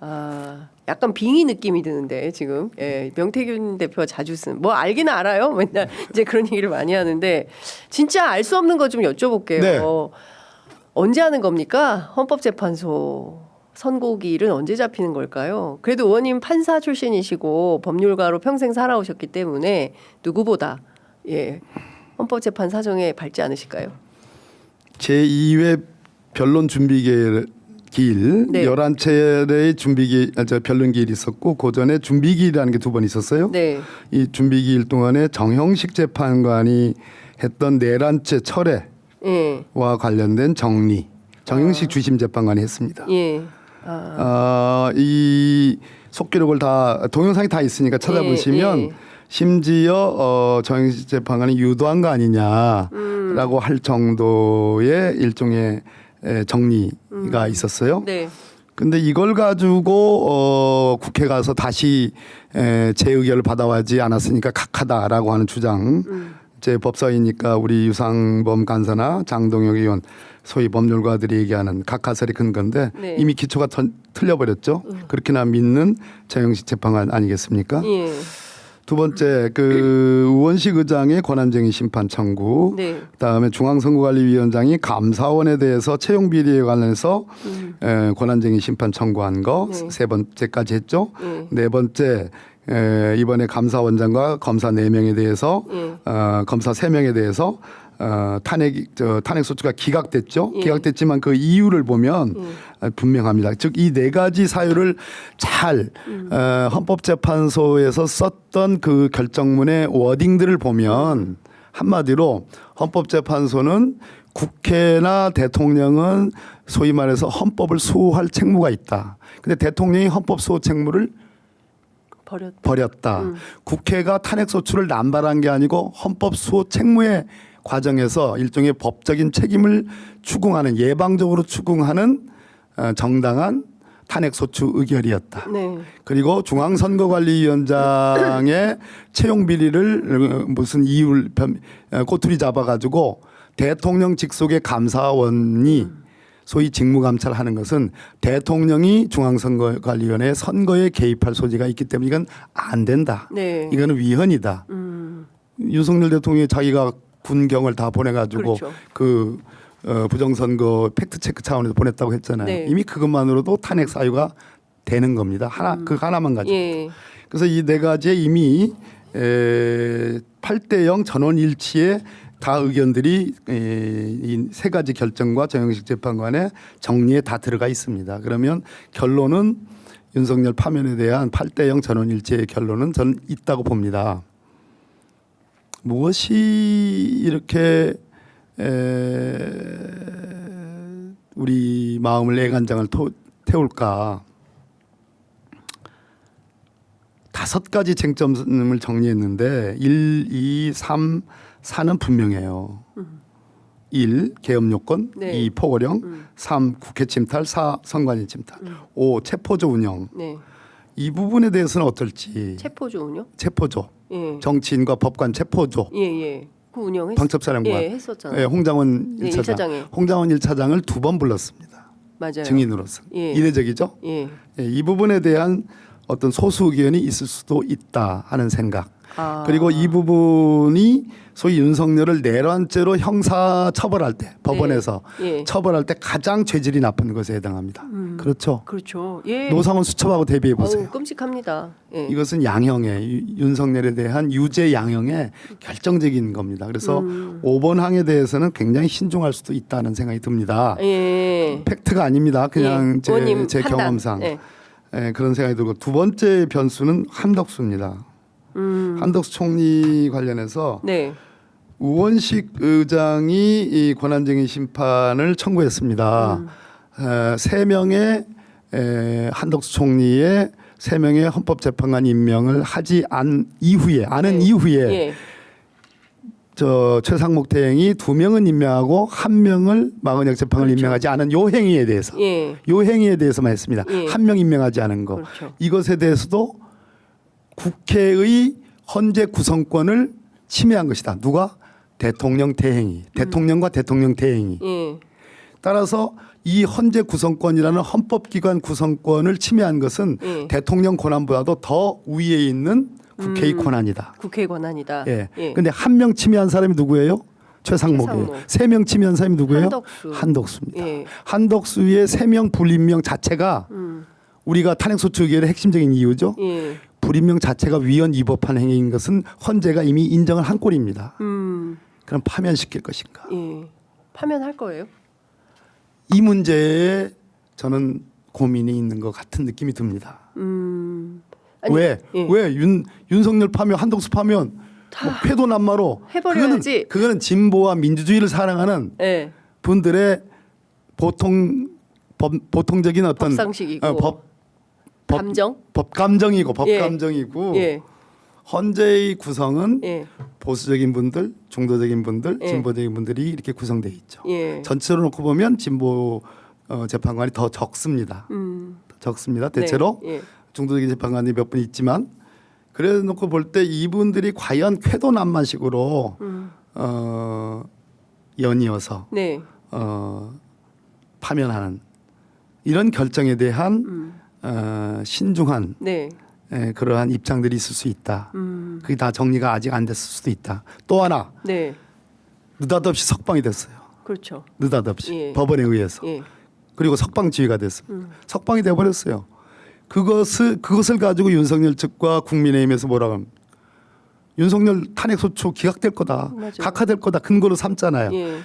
약간 빙의 느낌이 드는데 지금 명태균 대표가 자주 쓴 뭐 알기는 알아요. 맨날 이제 그런 얘기를 많이 하는데 진짜 알 수 없는 거 좀 여쭤볼게요. 네. 언제 하는 겁니까? 헌법재판소 선고기일은 언제 잡히는 걸까요? 그래도 의원님 판사 출신이시고 법률가로 평생 살아오셨기 때문에 누구보다 헌법재판 사정에 밝지 않으실까요? 제2회 변론 준비기일 네. 11차례의 변론기일이 있었고 그전에 준비기일이라는 게 2번 있었어요. 네. 이 준비기일 동안에 정형식 재판관이 했던 4란째 철회와 관련된 정형식 주심 재판관이 했습니다. 예. 이 속기록을 다 동영상이 다 있으니까 찾아보시면 심지어 정형식 재판관이 유도한 거 아니냐라고 할 정도의 일종의 정리가 있었어요. 네. 근데 이걸 가지고 국회 가서 다시 재의결을 받아와지 않았으니까 각하다라고 하는 주장. 제 법사위니까 우리 유상범 간사나 장동혁 의원 소위 법률가들이 얘기하는 각하설의 근거인데 네. 이미 기초가 틀려버렸죠. 그렇게나 믿는 정형식 재판관 아니겠습니까? 예. 두 번째 그 우원식 의장의 권한쟁의 심판 청구, 네. 그다음에 중앙선거관리위원장이 감사원에 대해서 채용 비리에 관련해서 권한쟁의 심판 청구한 거 세 번째까지 했죠. 네 번째 이번에 감사원장과 검사 4명에 대해서 검사 3명에 대해서 탄핵 소추가 기각됐죠. 기각됐지만 그 이유를 보면 분명합니다. 즉 이 4가지 사유를 잘 헌법재판소에서 썼던 그 결정문의 워딩들을 보면 한마디로 헌법재판소는 국회나 대통령은 소위 말해서 헌법을 수호할 책무가 있다. 근데 대통령이 헌법 수호 책무를 버렸다. 국회가 탄핵소추를 남발한 게 아니고 헌법 수호 책무의 과정에서 일종의 법적인 책임을 추궁하는 예방적으로 추궁하는 정당한 탄핵소추 의결이었다. 네. 그리고 중앙선거관리위원장의 채용 비리를 무슨 이유를 꼬투리 잡아가지고 대통령 직속의 감사원이 소위 직무감찰하는 것은 대통령이 중앙선거관리위원회 선거에 개입할 소지가 있기 때문에 이건 안 된다. 네. 이거는 위헌이다. 윤석열 대통령이 자기가 군경을 다 보내가지고 그렇죠. 그 부정선거 팩트체크 차원에서 보냈다고 했잖아요. 네. 이미 그것만으로도 탄핵 사유가 되는 겁니다. 그 하나만 가지고. 그래서 이 4가지에 이미 8대0 전원일치의 다 의견들이 이 3가지 결정과 정형식 재판관의 정리에 다 들어가 있습니다. 그러면 결론은 윤석열 파면에 대한 8대0 전원일치의 결론은 저는 있다고 봅니다. 무엇이 이렇게 우리 마음을 애간장을 태울까? 5가지 쟁점을 정리했는데 1, 2, 3, 4는 분명해요. 1. 계엄요건, 2. 포고령, 3. 국회 침탈, 4. 선관위 침탈, 5. 체포조 운영. 이 부분에 대해서는 어떨지. 체포조는요? 체포조. 정치인과 법관 체포조. 그 운영 방첩사령관. 했었잖아요. 홍장원 1차장. 1차장에. 홍장원 1차장을 2번 불렀습니다. 맞아요. 증인으로서. 이례적이죠. 이 부분에 대한 어떤 소수 의견이 있을 수도 있다 하는 생각. 그리고 이 부분이 소위 윤석열을 내란죄로 형사 처벌할 때 법원에서 처벌할 때 가장 죄질이 나쁜 것에 해당합니다. 그렇죠. 그렇죠. 노상원 수첩하고 대비해 보세요. 끔찍합니다. 이것은 양형의 윤석열에 대한 유죄 양형의 결정적인 겁니다. 그래서 5번 항에 대해서는 굉장히 신중할 수도 있다는 생각이 듭니다. 팩트가 아닙니다. 그냥 제 경험상 그런 생각이 들고 두 번째 변수는 한덕수입니다. 한덕수 총리 관련해서 우원식 의장이 이 권한쟁의 심판을 청구했습니다. 3명의 한덕수 총리의 3명의 헌법재판관 임명을 하지 않은 이후에 저 최상목 대행이 2명은 임명하고 1명을 마건혁 재판관을 임명하지 않은 요 행위에 대해서 요 행위에 대해서만 했습니다. 1명 임명하지 않은 거. 이것에 대해서도 국회의 헌재 구성권을 침해한 것이다. 누가? 대통령 대행이. 대통령과 대통령 대행이. 따라서 이 헌재 구성권이라는 헌법기관 구성권을 침해한 것은 대통령 권한보다도 더 위에 있는 국회의 권한이다. 국회 권한이다. 예. 예. 근데 한 명 침해한 사람이 누구예요? 최상목이에요. 최상목. 3명 침해한 사람이 누구예요? 한덕수. 한덕수입니다. 예. 한덕수의 3명 불임명 자체가 우리가 탄핵소추 의결의 핵심적인 이유죠. 예. 불임명 자체가 위헌 위법한 행위인 것은 헌재가 이미 인정을 한 꼴입니다. 그럼 파면시킬 것인가? 예. 파면할 거예요? 이 문제에 저는 고민이 있는 것 같은 느낌이 듭니다. 아니, 왜? 예. 왜 윤석열 파면, 한덕수 파면 뭐 쾌도난마로 해버려야지. 그거는 진보와 민주주의를 사랑하는 예. 분들의 보통적인 어떤 법상식이고 감정? 법감정이고 예. 법감정이고 예. 헌재의 구성은 예. 보수적인 분들, 중도적인 분들, 예. 진보적인 분들이 이렇게 구성돼 있죠. 예. 전체로 놓고 보면 진보 재판관이 더 적습니다. 더 적습니다. 대체로 네. 예. 중도적인 재판관이 몇 분 있지만 그래 놓고 볼 때 이분들이 과연 쾌도난만식으로 연이어서 네. 파면하는 이런 결정에 대한 신중한 네. 그러한 입장들이 있을 수 있다. 그게 다 정리가 아직 안 됐을 수도 있다. 또 하나 네. 느닷없이 석방이 됐어요. 그렇죠. 느닷없이 예. 법원에 의해서. 예. 그리고 석방 지휘가 됐습니다. 석방이 돼버렸어요. 그것을 가지고 윤석열 측과 국민의힘에서 뭐라고 합니까? 윤석열 탄핵소추 기각될 거다. 맞아요. 각하될 거다. 근거로 삼잖아요. 예.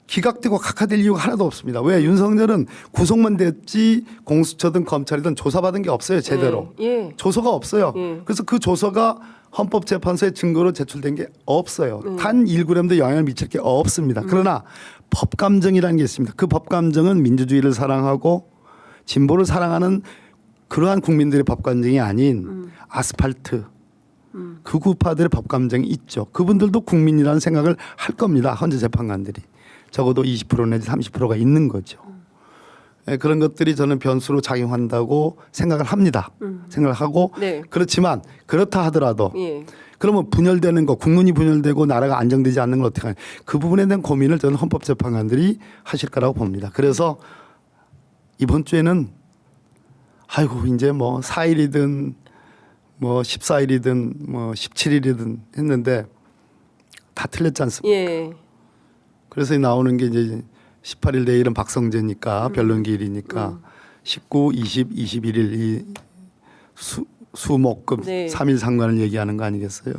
기각되고 각하될 이유가 하나도 없습니다. 왜? 윤석열은 구속만 됐지 공수처든 검찰이든 조사받은 게 없어요. 제대로. 예. 조서가 없어요. 예. 그래서 그 조서가 헌법재판소에 증거로 제출된 게 없어요. 단 1g도 영향을 미칠 게 없습니다. 그러나 법감정이라는 게 있습니다. 그 법감정은 민주주의를 사랑하고 진보를 사랑하는 그러한 국민들의 법감정이 아닌 아스팔트 극우파들의 법감정이 있죠. 그분들도 국민이라는 생각을 할 겁니다. 헌재 재판관들이. 적어도 20% 내지 30%가 있는 거죠. 그런 것들이 저는 변수로 작용한다고 생각을 합니다. 생각을 하고 네. 그렇지만 그렇다 하더라도 예. 그러면 분열되는 거 국론이 분열되고 나라가 안정되지 않는 걸 어떻게 하냐. 그 부분에 대한 고민을 저는 헌법재판관들이 하실 거라고 봅니다. 그래서 이번 주에는 아이고 이제 뭐 4일이든 뭐 14일이든 뭐 17일이든 했는데 다 틀렸지 않습니까? 예. 그래서 나오는 게 이제 18일 내일은 박성재니까 변론기일이니까 19, 20, 21일 이 수목금 네. 3일 상관을 얘기하는 거 아니겠어요?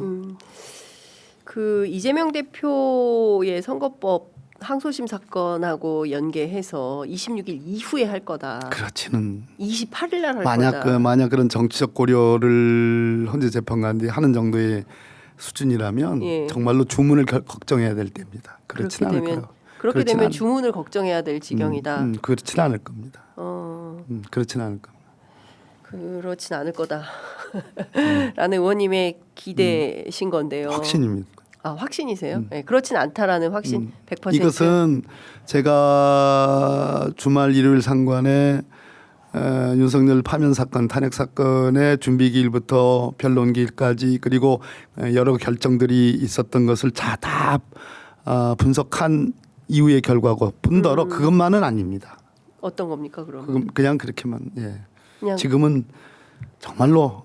그 이재명 대표의 선거법 항소심 사건하고 연계해서 26일 이후에 할 거다. 그렇지는 28일 날 할 거다. 만약 그런 정치적 고려를 헌재 재판관들이 하는 정도의 수준이라면 예. 정말로 주문을 걱정해야 될 때입니다. 그렇진 않을 거예요. 그렇게 그렇진 되면 않- 주문을 걱정해야 될 지경이다. 그렇진 않을 겁니다. 그렇진 않을 겁니다. 그렇진 않을 거다. 라는 의원님의 기대신 건데요. 확신입니다. 아, 확신이세요? 네, 그렇진 않다라는 확신 100%. 이것은 제가 주말 일요일 상관에 윤석열 파면 사건, 탄핵 사건의 준비기일부터 변론기일까지 그리고 여러 결정들이 있었던 것을 다 분석한 이후의 결과고 분더러 그것만은 아닙니다. 어떤 겁니까 그럼? 그냥 그렇게만. 예. 그냥 지금은 정말로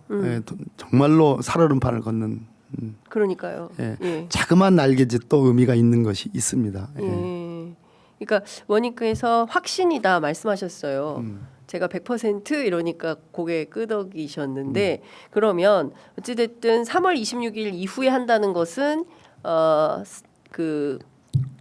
정말로 살얼음판을 걷는. 그러니까요. 예. 예. 자그마한 날개짓도 의미가 있는 것이 있습니다. 예. 예. 그러니까 원님께서 확신이다 말씀하셨어요. 제가 100% 이러니까 고개 끄덕이셨는데 그러면 어찌됐든 3월 26일 이후에 한다는 것은 그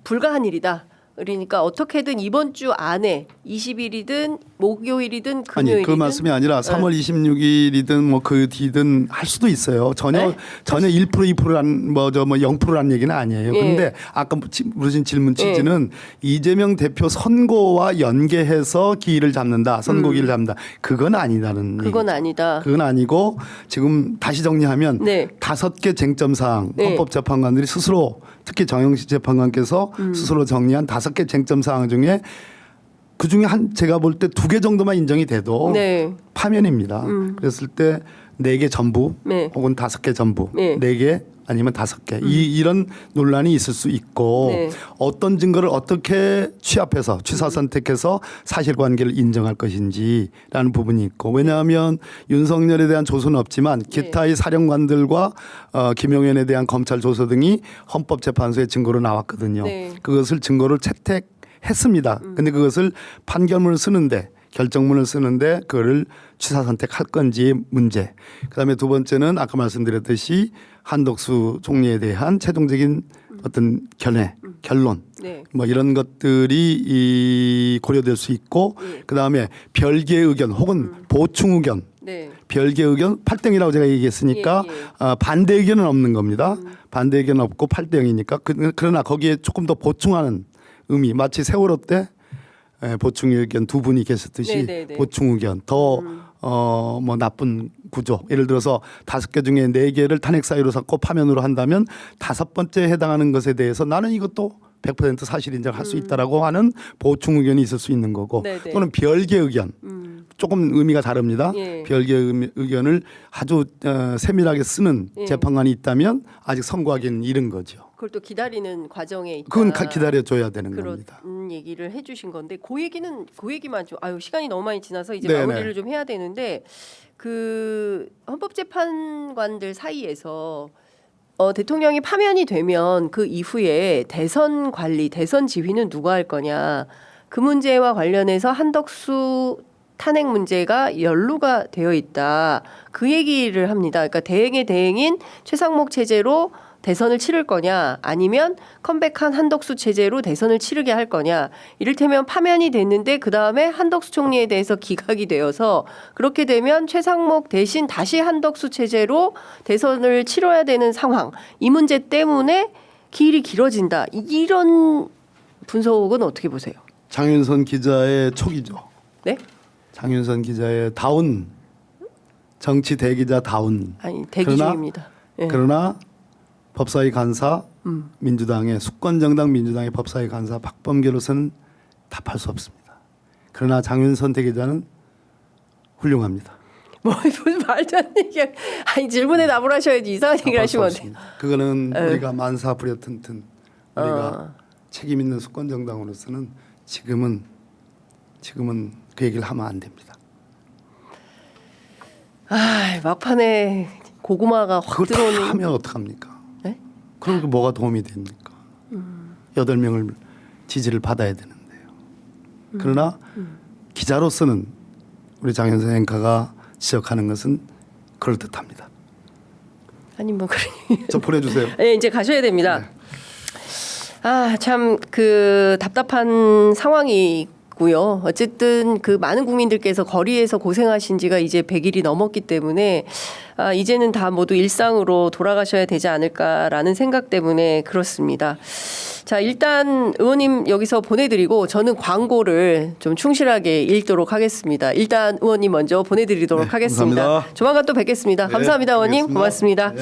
불가한 일이다. 그러니까 어떻게든 이번 주 안에 20일이든 목요일이든 금요일이든 아니 그 말씀이 아니라 3월 26일이든 뭐 그 뒤든 할 수도 있어요. 전혀 1% 2%란 뭐 0%란 얘기는 아니에요. 예. 그런데 아까 물으신 질문 취지는 이재명 대표 선거와 연계해서 기일을 잡는다, 선고기를 잡는다. 그건 아니다는. 그건 얘기죠. 아니다. 그건 아니고 지금 다시 정리하면 네. 5개 쟁점 사항 네. 헌법재판관들이 스스로 특히 정영식 재판관께서 스스로 정리한 5개 쟁점 사항 중에 그 중에 제가 볼 때 2개 정도만 인정이 돼도 네. 파면입니다. 그랬을 때 4개 전부 네. 혹은 5개 전부 네. 4개 아니면 5개 이런 논란이 있을 수 있고 네. 어떤 증거를 어떻게 취합해서 취사 선택해서 사실관계를 인정할 것인지라는 부분이 있고 왜냐하면 윤석열에 대한 조서는 없지만 기타의 사령관들과 김용현에 대한 검찰 조서 등이 헌법재판소의 증거로 나왔거든요. 네. 그것을 증거를 채택했습니다. 근데 그것을 판결문을 쓰는데 결정문을 쓰는데 그거를 취사 선택할 건지 문제. 그다음에 두 번째는 아까 말씀드렸듯이 한덕수 총리에 대한 최종적인 어떤 결론 네. 뭐 이런 것들이 고려될 수 있고 그다음에 별개의 의견 혹은 보충 의견 네. 별개의 의견 8대0이라고 제가 얘기했으니까 예. 반대 의견은 없는 겁니다. 반대 의견 없고 8대0이니까 그러나 거기에 조금 더 보충하는 의미 마치 세월호 때 보충 의견 두 분이 계셨듯이 네네네. 보충 의견 더 뭐 나쁜 구조 예를 들어서 5개 중에 4개를 탄핵 사유로 삼고 파면으로 한다면 5번째에 해당하는 것에 대해서 나는 이것도 100% 사실 인정할 수 있다라고 하는 보충 의견이 있을 수 있는 거고 네네. 또는 별개 의견 조금 의미가 다릅니다. 예. 별개 의견을 아주 세밀하게 쓰는 예. 재판관이 있다면 아직 선고하기는 이른 거죠. 그걸 또 기다리는 과정에 있다. 그건 기다려줘야 되는 그런 겁니다. 얘기를 해주신 건데 그 얘기만 좀 시간이 너무 많이 지나서 이제 네네. 마무리를 좀 해야 되는데 그 헌법재판관들 사이에서 대통령이 파면이 되면 그 이후에 대선 관리, 대선 지휘는 누가 할 거냐 그 문제와 관련해서 한덕수 탄핵 문제가 연루가 되어 있다. 그 얘기를 합니다. 그러니까 대행의 대행인 최상목 체제로 대선을 치를 거냐 아니면 컴백한 한덕수 체제로 대선을 치르게 할 거냐. 이를테면 파면이 됐는데 그다음에 한덕수 총리에 대해서 기각이 되어서 그렇게 되면 최상목 대신 다시 한덕수 체제로 대선을 치러야 되는 상황. 이 문제 때문에 길이 길어진다. 이런 분석은 어떻게 보세요? 장윤선 기자의 촉이죠. 네? 장윤선 기자의 다운 정치 대기자 다운. 아니 대기 중입니다. 예. 그러나 법사위 간사 민주당의 수권정당 민주당의 법사위 간사 박범계로서는 답할 수 없습니다. 그러나 장윤선 대기자는 훌륭합니다. 뭐 무슨 말도 안 되게 아니 질문에 답을 하셔야지 이상한 얘기를 답할 수 하시면 어떡해. 없습니다. 그거는 우리가 만사부려튼튼 우리가 책임 있는 수권정당으로서는 지금은 그 얘기를 하면 안 됩니다. 막판에 고구마가 확 그걸 다 들어오는. 하면 어떡합니까? 네? 그럼 그 뭐가 도움이 됩니까? 8명을 지지를 받아야 되는데요. 그러나 기자로서는 우리 장현선 앵커가 지적하는 것은 그럴듯합니다. 아니 뭐 그래. 저 보내주세요. 네, 이제 가셔야 됩니다. 네. 참 그 답답한 상황이고요. 어쨌든 그 많은 국민들께서 거리에서 고생하신 지가 이제 100일이 넘었기 때문에 이제는 다 모두 일상으로 돌아가셔야 되지 않을까라는 생각 때문에 그렇습니다. 자, 일단 의원님 여기서 보내드리고 저는 광고를 좀 충실하게 읽도록 하겠습니다. 일단 의원님 먼저 보내드리도록 네, 하겠습니다. 감사합니다. 조만간 또 뵙겠습니다. 네, 감사합니다, 의원님. 알겠습니다. 고맙습니다. 네.